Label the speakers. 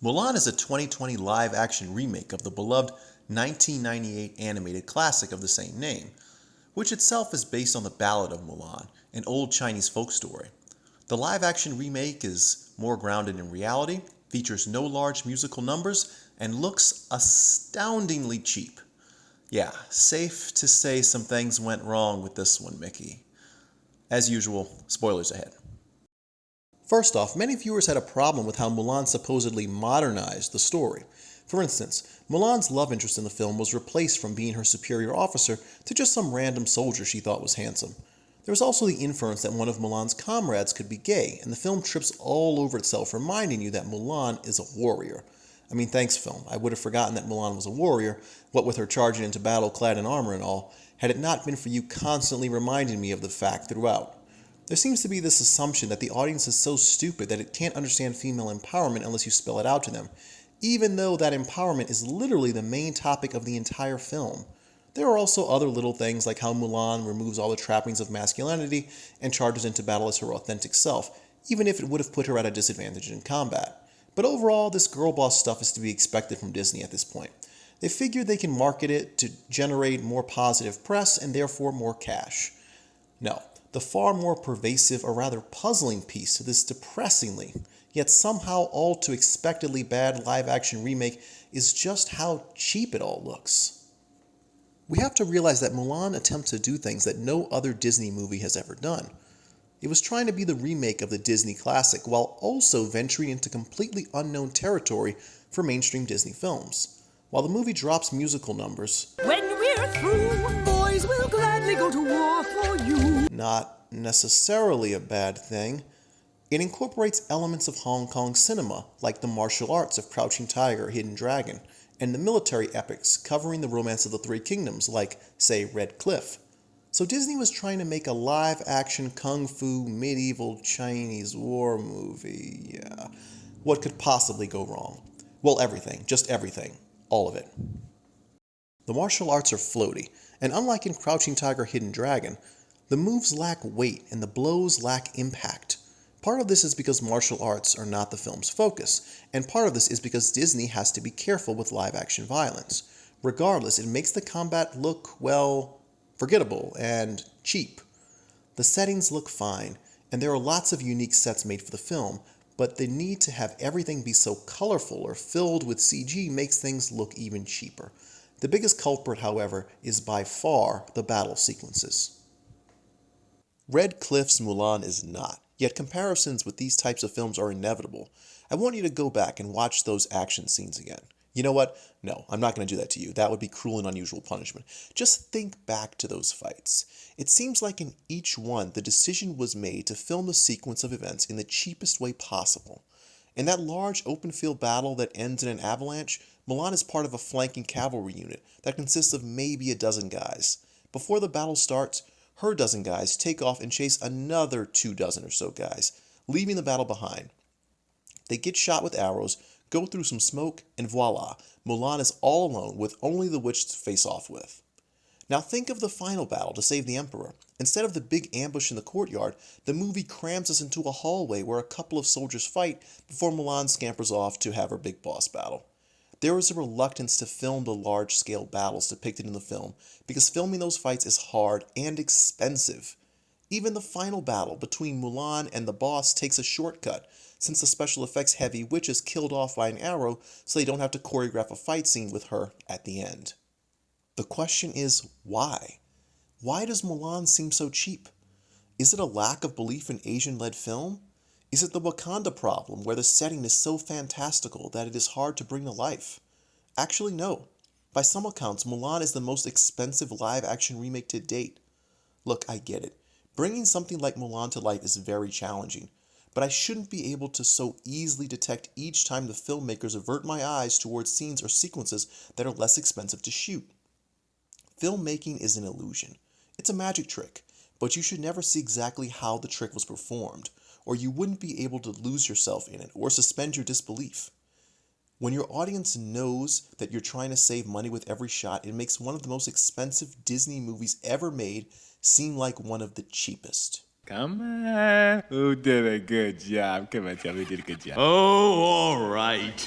Speaker 1: Mulan is a 2020 live-action remake of the beloved 1998 animated classic of the same name, which itself is based on the Ballad of Mulan, an old Chinese folk story. The live-action remake is more grounded in reality, features no large musical numbers, and looks astoundingly cheap. Yeah, safe to say some things went wrong with this one, Mickey. As usual, spoilers ahead. First off, many viewers had a problem with how Mulan supposedly modernized the story. For instance, Mulan's love interest in the film was replaced from being her superior officer to just some random soldier she thought was handsome. There was also the inference that one of Mulan's comrades could be gay, and the film trips all over itself, reminding you that Mulan is a warrior. I mean, thanks film, I would have forgotten that Mulan was a warrior, what with her charging into battle clad in armor and all, had it not been for you constantly reminding me of the fact throughout. There seems to be this assumption that the audience is so stupid that it can't understand female empowerment unless you spell it out to them, even though that empowerment is literally the main topic of the entire film. There are also other little things like how Mulan removes all the trappings of masculinity and charges into battle as her authentic self, even if it would have put her at a disadvantage in combat. But overall, this girl boss stuff is to be expected from Disney at this point. They figured they can market it to generate more positive press and therefore more cash. No. The far more pervasive, or rather puzzling piece to this depressingly, yet somehow all too expectedly bad live-action remake is just how cheap it all looks. We have to realize that Mulan attempts to do things that no other Disney movie has ever done. It was trying to be the remake of the Disney classic while also venturing into completely unknown territory for mainstream Disney films. While the movie drops musical numbers,
Speaker 2: when we're through, boys will gladly go to war for you.
Speaker 1: Not necessarily a bad thing. It incorporates elements of Hong Kong cinema, like the martial arts of Crouching Tiger, Hidden Dragon, and the military epics covering the romance of the Three Kingdoms, like, say, Red Cliff. So Disney was trying to make a live-action kung fu medieval Chinese war movie. Yeah. What could possibly go wrong? Well, everything. Just everything. All of it. The martial arts are floaty, and unlike in Crouching Tiger, Hidden Dragon, the moves lack weight and the blows lack impact. Part of this is because martial arts are not the film's focus, and part of this is because Disney has to be careful with live-action violence. Regardless, it makes the combat look, well, forgettable and cheap. The settings look fine, and there are lots of unique sets made for the film, but the need to have everything be so colorful or filled with CG makes things look even cheaper. The biggest culprit, however, is by far the battle sequences. Red Cliff's Mulan is not, yet comparisons with these types of films are inevitable. I want you to go back and watch those action scenes again. You know what? No, I'm not going to do that to you. That would be cruel and unusual punishment. Just think back to those fights. It seems like in each one, the decision was made to film the sequence of events in the cheapest way possible. In that large open field battle that ends in an avalanche, Mulan is part of a flanking cavalry unit that consists of maybe a dozen guys. Before the battle starts, her dozen guys take off and chase another 2 dozen or so guys, leaving the battle behind. They get shot with arrows, go through some smoke, and voila, Mulan is all alone with only the witch to face off with. Now think of the final battle to save the Emperor. Instead of the big ambush in the courtyard, the movie crams us into a hallway where a couple of soldiers fight before Mulan scampers off to have her big boss battle. There is a reluctance to film the large-scale battles depicted in the film because filming those fights is hard and expensive. Even the final battle between Mulan and the boss takes a shortcut, since the special effects heavy witch is killed off by an arrow so they don't have to choreograph a fight scene with her at the end. The question is, why? Why does Mulan seem so cheap? Is it a lack of belief in Asian-led film? Is it the Wakanda problem, where the setting is so fantastical that it is hard to bring to life? Actually, no. By some accounts, Mulan is the most expensive live-action remake to date. Look, I get it. Bringing something like Mulan to life is very challenging, but I shouldn't be able to so easily detect each time the filmmakers avert my eyes towards scenes or sequences that are less expensive to shoot. Filmmaking is an illusion. It's a magic trick, but you should never see exactly how the trick was performed, or you wouldn't be able to lose yourself in it or suspend your disbelief. When your audience knows that you're trying to save money with every shot, it makes one of the most expensive Disney movies ever made seem like one of the cheapest.
Speaker 3: Come on. Who did a good job? Come on, tell me who did a good job.
Speaker 4: Oh, all right.